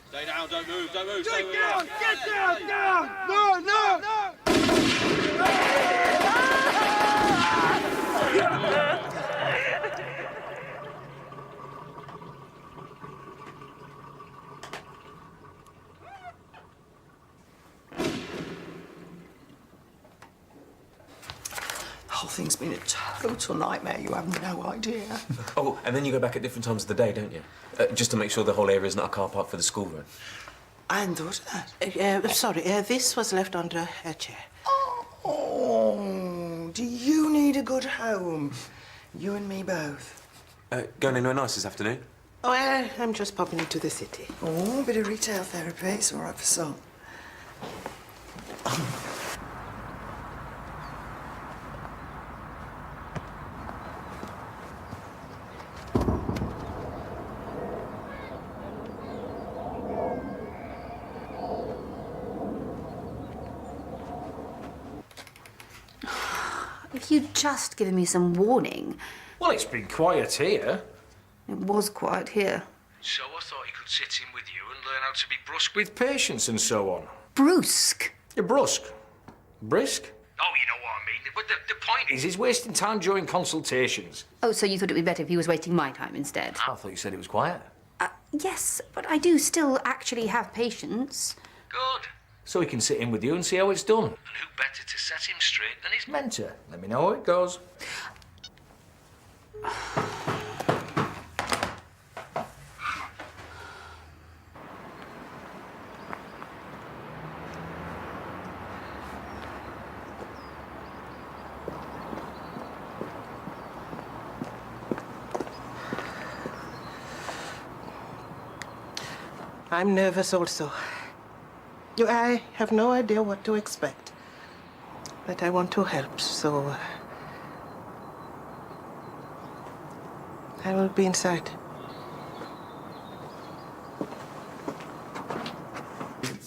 Stay down, don't move, stay Get down! Get down! No, no! The whole thing's been a total nightmare. You have no idea. Oh, and then you go back at different times of the day, don't you? Just to make sure the whole area is not a car park for the school run. I hadn't thought of that. Sorry, this was left under her chair. Oh, do you need a good home? You and me both. Going anywhere nice this afternoon? Oh, I'm just popping into the city. Oh, a bit of retail therapy. It's all right for some. If you'd just given me some warning. Well, it's been quiet here. It was quiet here. So I thought he could sit in with you and learn how to be brusque with patients and so on. Brusque. Yeah, brusque. Brisk? Oh, you know what I mean. But the point is, he's wasting time during consultations. Oh, so you thought it would be better if he was wasting my time instead? I thought you said it was quiet. Yes, but I do still actually have patients. Good. So he can sit in with you and see how it's done. And who better to set him straight than his mentor? Let me know how it goes. I'm nervous also. I have no idea what to expect. But I want to help, so I will be inside.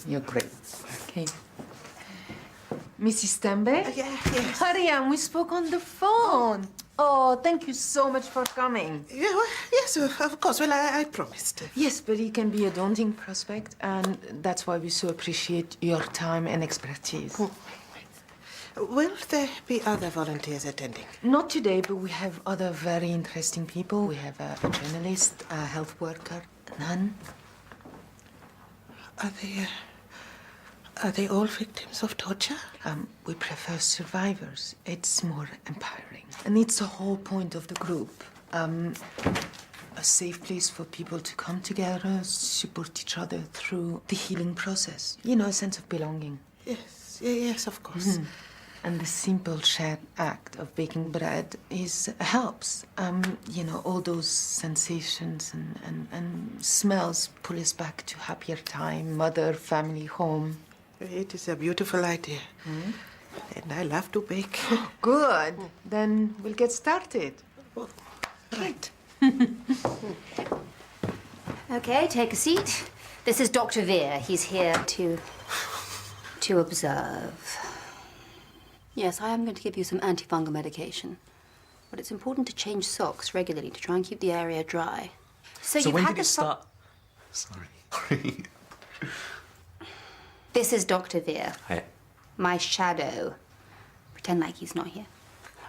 You're great. Okay. Mrs. Stembe? Yes. Marianne, we spoke on the phone. Oh, thank you so much for coming. Yeah, well, yes, of course. Well, I promised. Yes, but it can be a daunting prospect, and that's why we so appreciate your time and expertise. Will there be other volunteers attending? Not today, but we have other very interesting people. We have a journalist, a health worker, a nun. Are they all victims of torture? We prefer survivors. It's more empowering. And it's the whole point of the group. A safe place for people to come together, support each other through the healing process. You know, a sense of belonging. Yes, of course. And the simple shared act of baking bread helps. You know, all those sensations and smells pull us back to happier time, mother, family, home. It is a beautiful idea. And I love to bake. Good. Then we'll get started. Right. Okay, take a seat. This is Dr. Veer. He's here to observe. Yes, I am going to give you some antifungal medication. But it's important to change socks regularly to try and keep the area dry. So you've when had did the it start? Sorry. This is Dr. Veer. Hey. My shadow. Pretend like he's not here.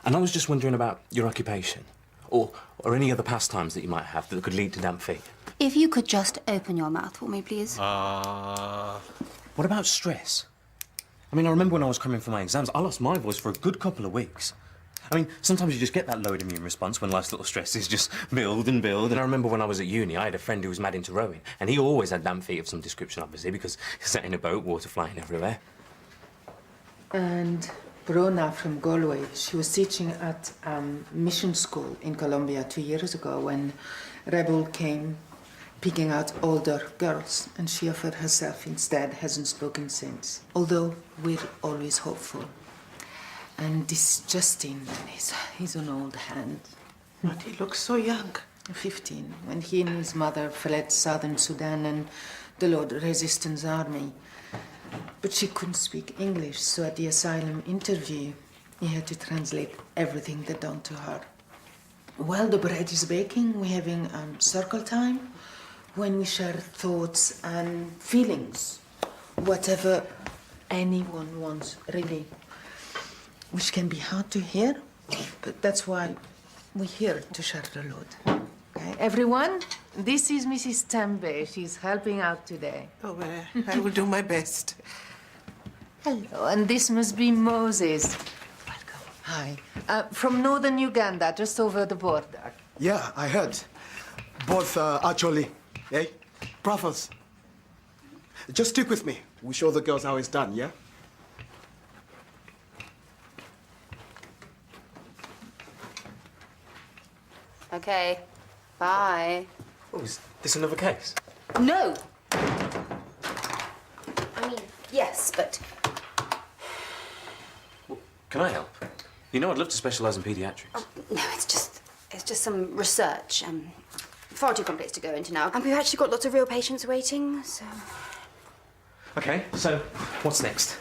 And I was just wondering about your occupation. Or any other pastimes that you might have that could lead to damp feet. If you could just open your mouth for me, please. What about stress? I mean, I remember when I was cramming for my exams, I lost my voice for a good couple of weeks. I mean, sometimes you just get that lowered immune response when life's little stresses just build and build. And I remember when I was at uni, I had a friend who was mad into rowing, and he always had damp feet of some description, obviously, because he sat in a boat, water flying everywhere. And Brona from Galway, she was teaching at mission school in Colombia 2 years ago when Rebel came picking out older girls, and she offered herself instead, hasn't spoken since. Although we're always hopeful. And this Justin, he's an old hand. But he looks so young. 15, when he and his mother fled southern Sudan and the Lord Resistance Army. But she couldn't speak English, so at the asylum interview, he had to translate everything they'd done to her. While the bread is baking, we're having circle time. when we share thoughts and feelings, whatever anyone wants, really, which can be hard to hear, but that's why we're here to share the load. Okay, everyone, this is Mrs. Tembe. She's helping out today. Oh, I will do my best. Hello, and this must be Moses. Welcome. Hi. From northern Uganda, just over the border. Yeah, I heard. Both actually, eh? Brothers. Just stick with me. We show the girls how it's done, yeah? Okay, bye. Oh, is this another case? No! I mean, yes, but Can I help? You know, I'd love to specialise in paediatrics. no, it's just some research. Far too complex to go into now. And we've actually got lots of real patients waiting, so... Okay, so what's next?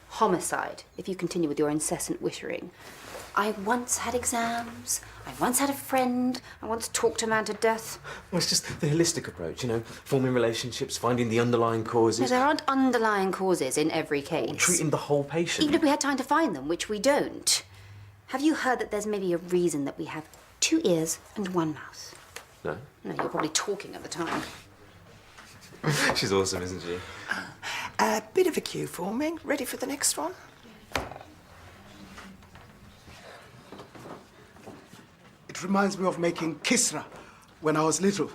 Homicide, if you continue with your incessant whittering. I once had exams, I once had a friend, I once talked a man to death. Well, it's just the holistic approach, you know, forming relationships, finding the underlying No, causes, there aren't underlying causes in every case. treating the whole patient. Even if we had time to find them, which we don't. Have you heard that there's maybe a reason that we have 2 ears and 1 mouth? No? No, you're probably talking at the time. She's awesome, isn't she? A bit of a cue for me. Ready for the next one? It reminds me of making kisra when I was little,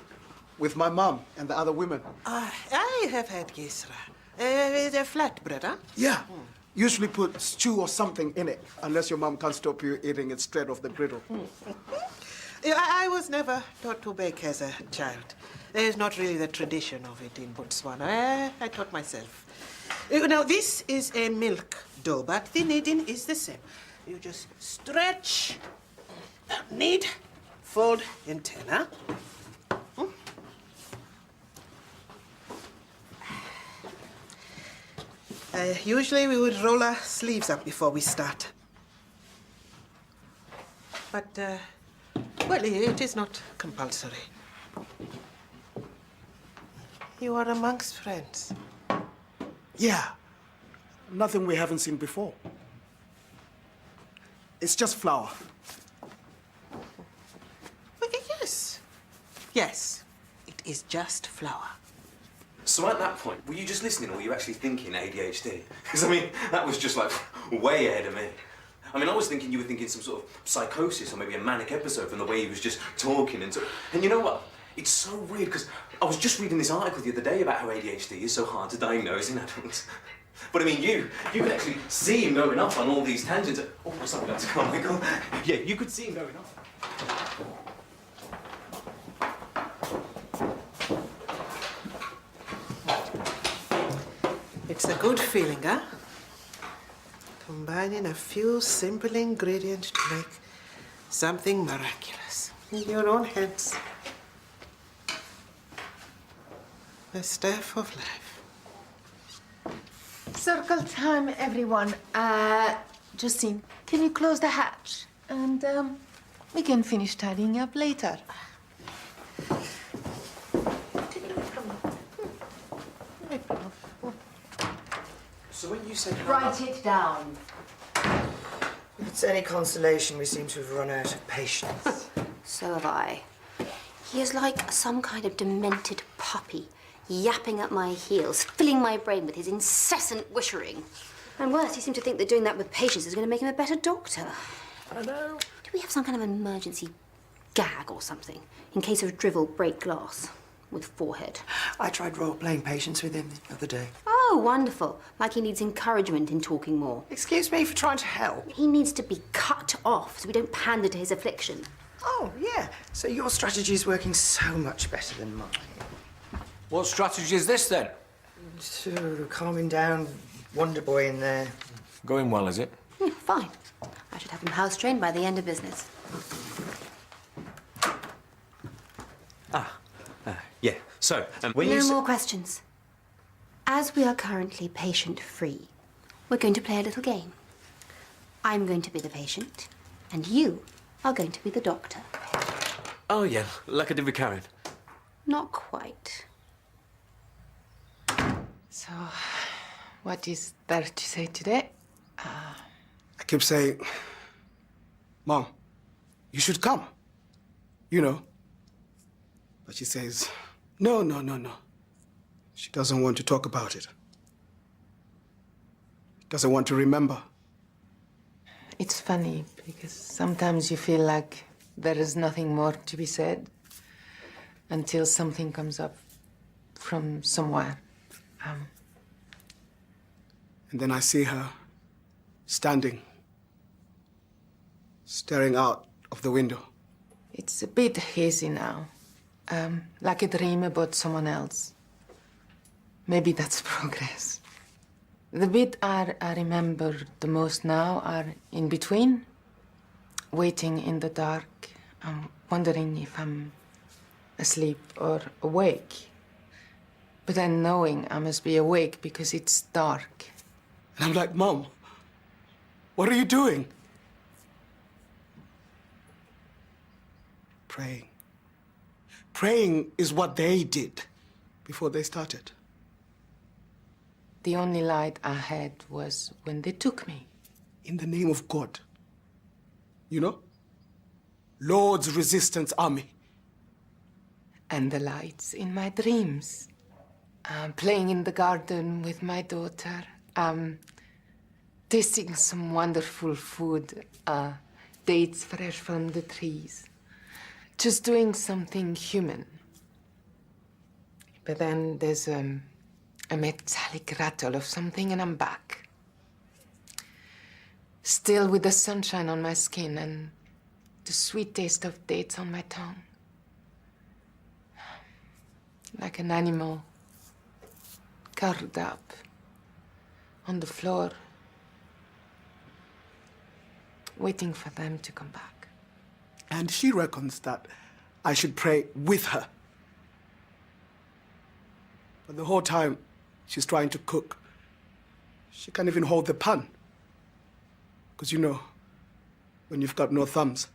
with my mom and the other women. I have had gisra. With a flatbread, huh? Yeah. Usually put stew or something in it, unless your mom can't stop you eating it straight off the griddle. Yeah, I was never taught to bake as a child. There's not really the tradition of it in Botswana. I taught myself. Now, this is a milk dough, but the kneading is the same. You just stretch, knead, fold, and turn, huh? Usually we would roll our sleeves up before we start. But, well, it is not compulsory. You are amongst friends. Yeah. Nothing we haven't seen before. It's just flour. Yes. Yes, it is just flour. So at that point, were you just listening or were you actually thinking ADHD? Because, I mean, that was just, like, way ahead of me. I mean, I was thinking you were thinking some sort of psychosis or maybe a manic episode from the way he was just talking and so... And you know what? It's so weird, because I was just reading this article the other day about how ADHD is so hard to diagnose in adults. But, I mean, you could actually see him going off on all these tangents. Oh, what's up, that's comical. Yeah, you could see him going off. It's a good feeling, huh? Combining a few simple ingredients to make something miraculous in your own hands. The staff of life. Circle time, everyone. Justine, can you close the hatch? And we can finish tidying up later. So when you said... Write it down. If it's any consolation, we seem to have run out of patience. So have I. He is like some kind of demented puppy, yapping at my heels, filling my brain with his incessant whishering. And worse, he seemed to think that doing that with patients is going to make him a better doctor. I know. Do we have some kind of emergency gag or something in case of drivel break glass with forehead? I tried role-playing patients with him the other day. Oh, wonderful. Like he needs encouragement in talking more. Excuse me for trying to help. He needs to be cut off so we don't pander to his affliction. Oh, yeah. So your strategy is working so much better than mine. What strategy is this, then? So, calming down Wonder Boy in there. Going well, is it? Yeah, fine. I should have him house trained by the end of business. Yeah, so, when you No said... more questions. As we are currently patient-free, we're going to play a little game. I'm going to be the patient, and you are going to be the doctor. Oh, yeah, like I did with Karen. Not quite. So, what is there to say today? I keep saying, Mom, you should come. You know. But she says, no. She doesn't want to talk about it. Doesn't want to remember. It's funny because sometimes you feel like there is nothing more to be said until something comes up from somewhere. And then I see her standing, staring out of the window. It's a bit hazy now, like a dream about someone else. Maybe that's progress. The bit I remember the most now are in between, waiting in the dark, wondering if I'm asleep or awake. But then knowing I must be awake because it's dark. And I'm like, Mom, what are you doing? Praying. Praying is what they did before they started. The only light I had was when they took me. In the name of God. You know? Lord's Resistance Army. And the lights in my dreams. Playing in the garden with my daughter. Tasting some wonderful food. Dates fresh from the trees. Just doing something human. But then there's a metallic rattle of something and I'm back. Still with the sunshine on my skin and the sweet taste of dates on my tongue. Like an animal curled up on the floor, waiting for them to come back. And she reckons that I should pray with her. But the whole time she's trying to cook, she can't even hold the pan. Because you know, when you've got no thumbs.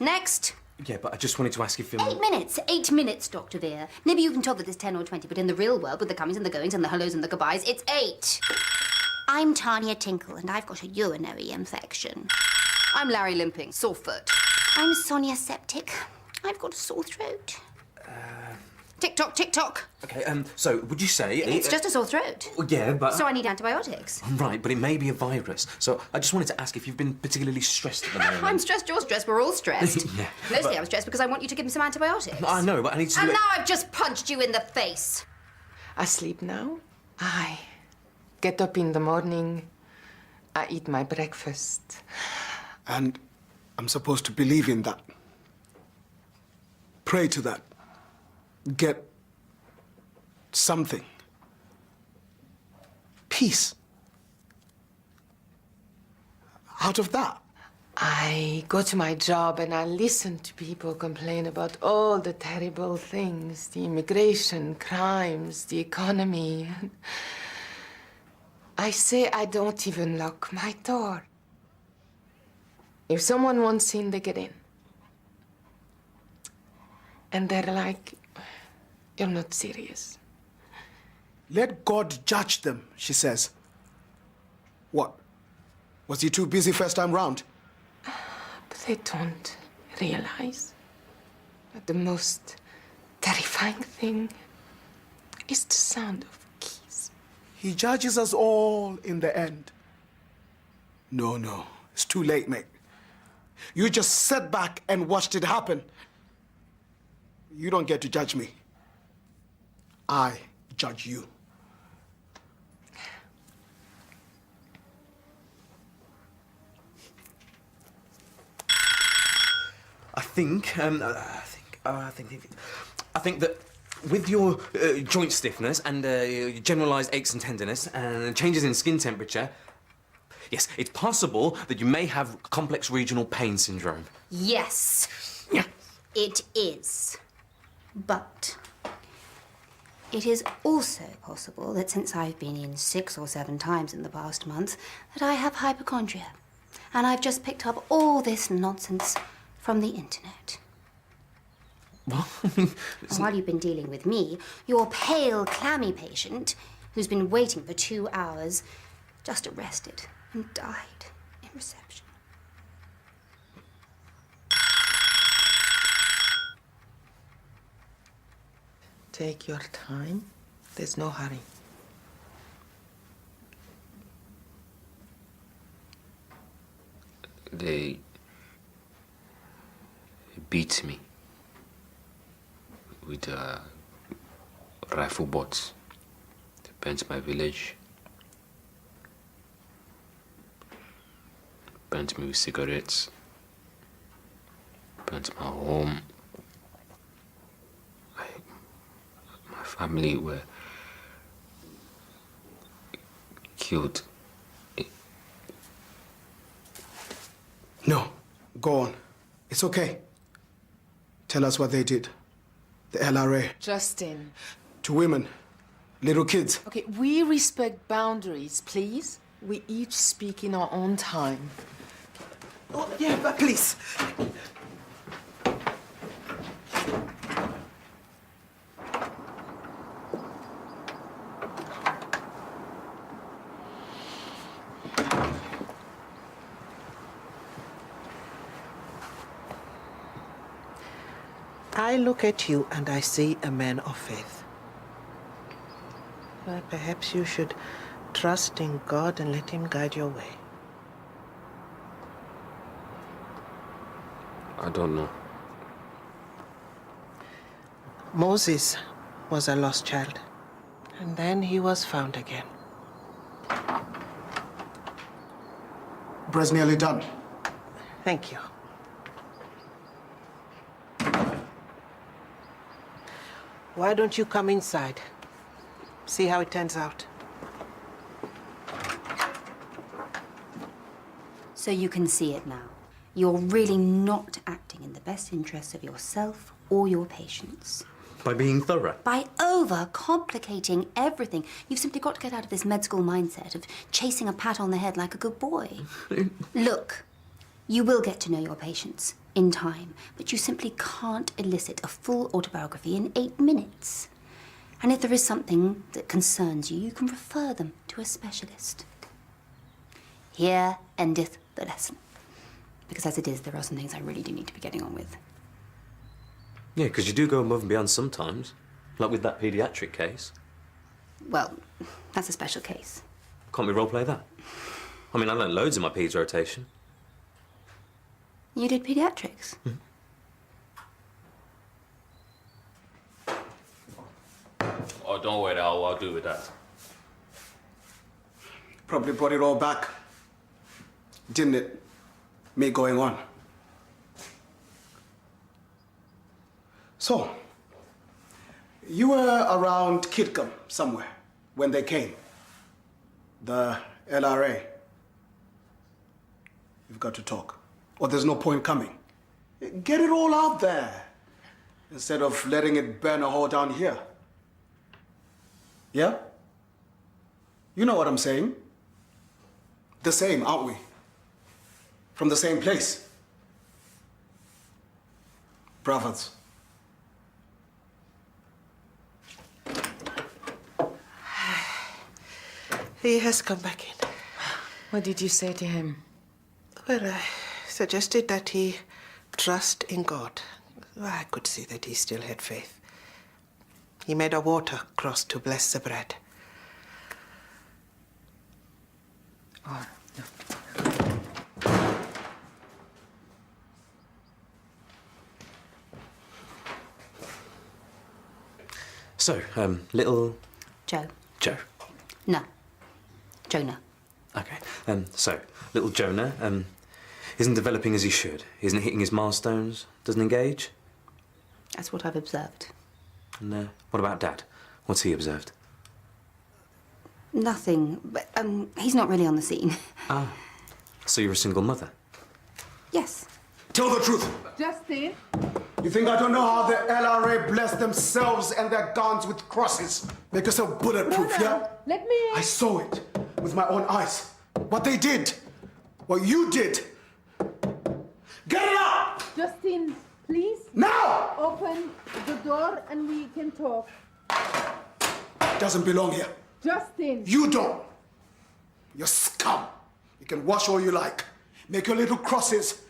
Next. Yeah, but I just wanted to ask if... 8 minutes. 8 minutes, Dr. Veer. Maybe you can tell that there's 10 or 20, but in the real world, with the comings and the goings and the hellos and the goodbyes, it's 8. I'm Tanya Tinkle, and I've got a urinary infection. I'm Larry Limping, sore foot. I'm Sonia Septic. I've got a sore throat. Tick-tock, tick-tock. Okay, so would you say... It's just a sore throat. Yeah, but... So I need antibiotics. Right, but it may be a virus. So I just wanted to ask if you've been particularly stressed at the moment. I'm stressed, you're stressed, we're all stressed. Yeah, Mostly but- I'm stressed because I want you to give me some antibiotics. I know, but I need to... And now I've just punched you in the face. I sleep now. I get up in the morning. I eat my breakfast. And I'm supposed to believe in that. Pray to that. Get something. Peace. Out of that. I go to my job and I listen to people complain about all the terrible things, the immigration, crimes, the economy. I say I don't even lock my door. If someone wants in, they get in. And they're like, you're not serious. Let God judge them, she says. What? Was he too busy first time round? But they don't realize that the most terrifying thing is the sound of keys. He judges us all in the end. No. It's too late, mate. You just sat back and watched it happen. You don't get to judge me. I judge you. I think that with your joint stiffness and generalized aches and tenderness and changes in skin temperature, yes, it's possible that you may have complex regional pain syndrome. Yes. Yeah. It is. But it is also possible that since I've been in 6 or 7 times in the past month, that I have hypochondria. And I've just picked up all this nonsense from the internet. While you've been dealing with me, your pale, clammy patient, who's been waiting for 2 hours, just arrested and died in reception. Take your time. There's no hurry. They beat me with rifle butts. They burnt my village. Burnt me with cigarettes. Burnt my home. My family were killed. No, go on. It's okay. Tell us what they did. The LRA. Justin. To women, little kids. Okay, we respect boundaries, please. We each speak in our own time. Oh, yeah, but please. I look at you and I see a man of faith. Well, perhaps you should trust in God and let Him guide your way. I don't know. Moses was a lost child, and then he was found again. Bread's nearly done. Thank you. Why don't you come inside? See how it turns out. So you can see it now. You're really not acting in the best interests of yourself or your patients. By being thorough. By over-complicating everything. You've simply got to get out of this med school mindset of chasing a pat on the head like a good boy. Look, you will get to know your patients in time, but you simply can't elicit a full autobiography in 8 minutes. And if there is something that concerns you, you can refer them to a specialist. Here endeth the lesson. Because as it is, there are some things I really do need to be getting on with. Yeah, because you do go above and beyond sometimes. Like with that paediatric case. Well, that's a special case. Can't we roleplay that? I mean, I learned loads in my peds rotation. You did pediatrics? Oh, don't worry, I'll do with that. Probably brought it all back. Didn't it? Me going on. So, you were around Kitcombe somewhere when they came. The LRA. You've got to talk, or there's no point coming. Get it all out there, instead of letting it burn a hole down here. Yeah? You know what I'm saying? The same, aren't we? From the same place. Brothers. He has come back in. What did you say to him? Well, I suggested that he trust in God. I could see that he still had faith. He made a water cross to bless the bread. Oh, no. So, little Joe. Joe. No. Jonah. Okay. So, little Jonah, isn't developing as he should. Isn't hitting his milestones. Doesn't engage. That's what I've observed. And what about Dad? What's he observed? Nothing, but he's not really on the scene. Ah. So you're a single mother? Yes. Tell the truth. Justin? You think I don't know how the LRA bless themselves and their guns with crosses? Make yourself bulletproof, yeah? Let me... I saw it with my own eyes. What they did. What you did. Get it out! Justin, Please Now! open the door and we can talk. Doesn't belong here. Justin! You don't. You're scum. You can wash all you like. Make your little crosses.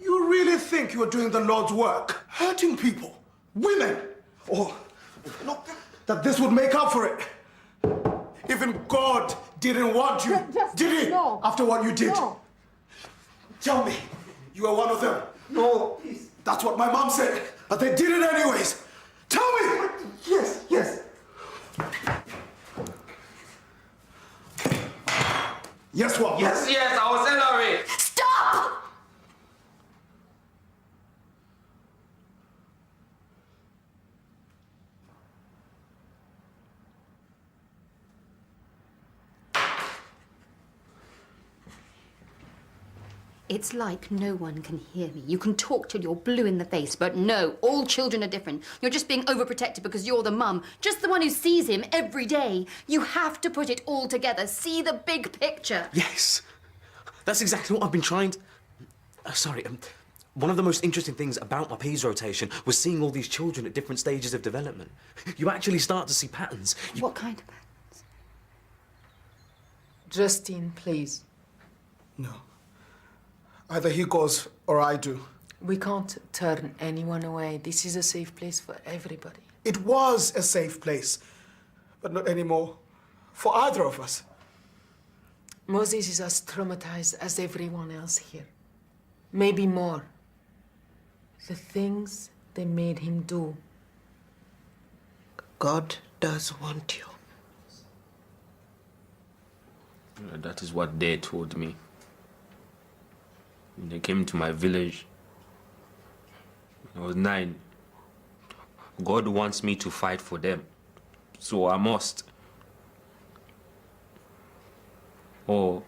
You really think you're doing the Lord's work? Hurting people, women, or look, that this would make up for it. Even God didn't want you, Just did he? no. After what you did. No. Tell me, you were one of them. No. That's what my mom said, but they did it anyways. Tell me. Yes, yes. Yes, what? Yes, I was Ellery. Stop! It's like no one can hear me. You can talk till you're blue in the face, but no, all children are different. You're just being overprotective because you're the mum, just the one who sees him every day. You have to put it all together, see the big picture. Yes. That's exactly what I've been trying to... one of the most interesting things about my P's rotation was seeing all these children at different stages of development. You actually start to see patterns. What kind of patterns? Justine, please. No. Either he goes or I do. We can't turn anyone away. This is a safe place for everybody. It was a safe place, but not anymore for either of us. Moses is as traumatized as everyone else here. Maybe more. The things they made him do. God does want you. That is what they told me. When they came to my village, I was 9. God wants me to fight for them, so I must. Or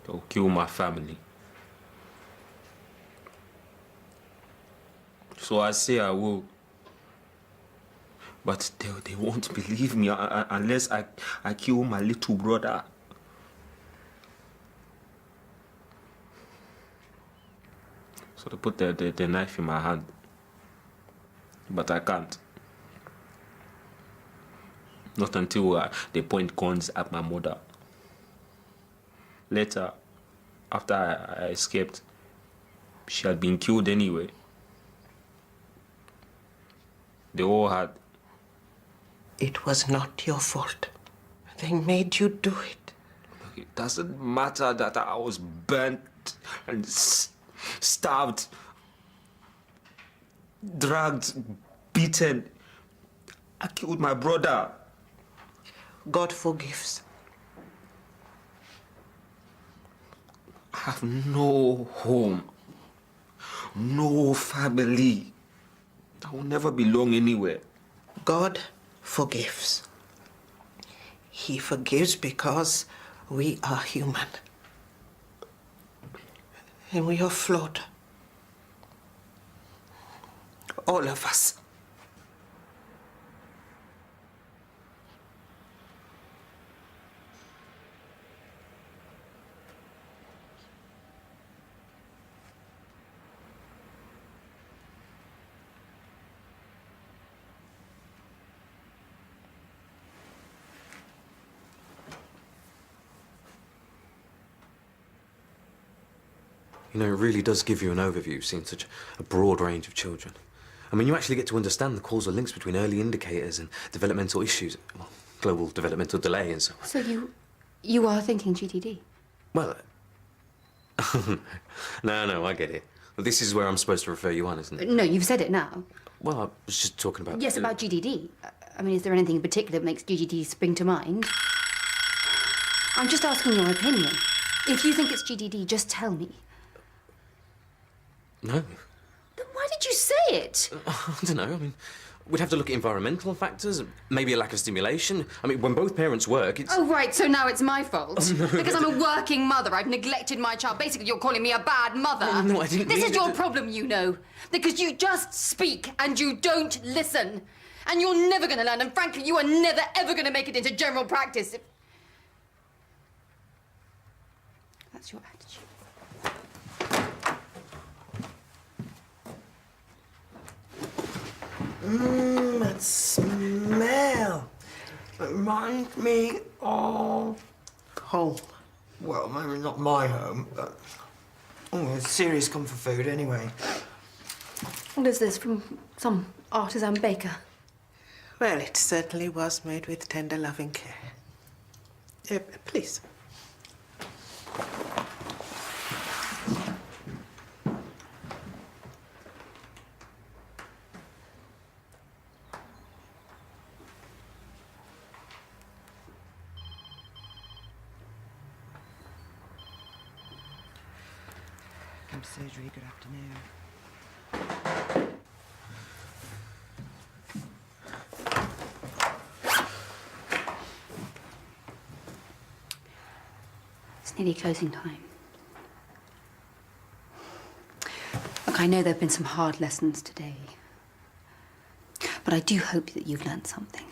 they'll kill my family. So I say I will. But they won't believe me unless I kill my little brother. So they put the knife in my hand. But I can't. Not until they point guns at my mother. Later, after I escaped, she had been killed anyway. They all had. It was not your fault. They made you do it. It doesn't matter that I was burnt and starved, dragged, beaten. I killed my brother. God forgives. I have no home, no family. I will never belong anywhere. God forgives. He forgives because we are human. And we are flawed. All of us. You know, it really does give you an overview, seeing such a broad range of children. I mean, you actually get to understand the causal links between early indicators and developmental issues, well, global developmental delay and so on. So you are thinking GTD? Well, no, I get it. Well, this is where I'm supposed to refer you on, isn't it? No, you've said it now. Well, I was just talking about... Yes, about GDD. I mean, is there anything in particular that makes GDD spring to mind? I'm just asking your opinion. If you think it's GDD, just tell me. No. Then why did you say it? I don't know, I mean, we'd have to look at environmental factors, maybe a lack of stimulation. I mean, when both parents work, it's... Oh, right, so now it's my fault. Because I'm a working mother. I've neglected my child. Basically, you're calling me a bad mother. No, I didn't This mean is it. your problem, you know. Because you just speak and you don't listen. And you're never going to learn. And frankly, you are never, ever going to make it into general practice. That's your attitude. That smell. It reminds me of home. Well, maybe not my home, but it's serious comfort food anyway. What is this, from some artisan baker? Well, it certainly was made with tender, loving care. Please. Surgery, good afternoon. It's nearly closing time. Look, I know there have been some hard lessons today. But I do hope that you've learned something.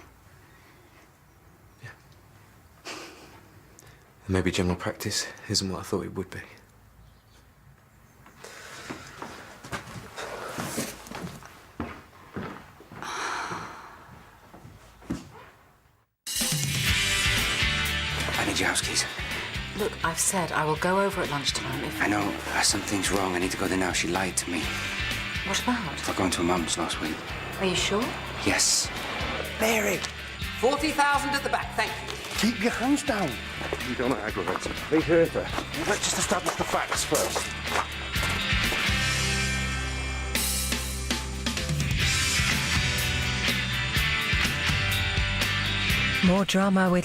Maybe general practice isn't what I thought it would be. I need your house keys. Look, I've said I will go over at lunchtime if... I know something's wrong. I need to go there now. She lied to me. What about? About going to her mum's last week. Are you sure? Yes. Mary! 40,000 at the back, thank you. Keep your hands down. You don't aggravate her. They hurt her. Let's just establish the facts first. More drama with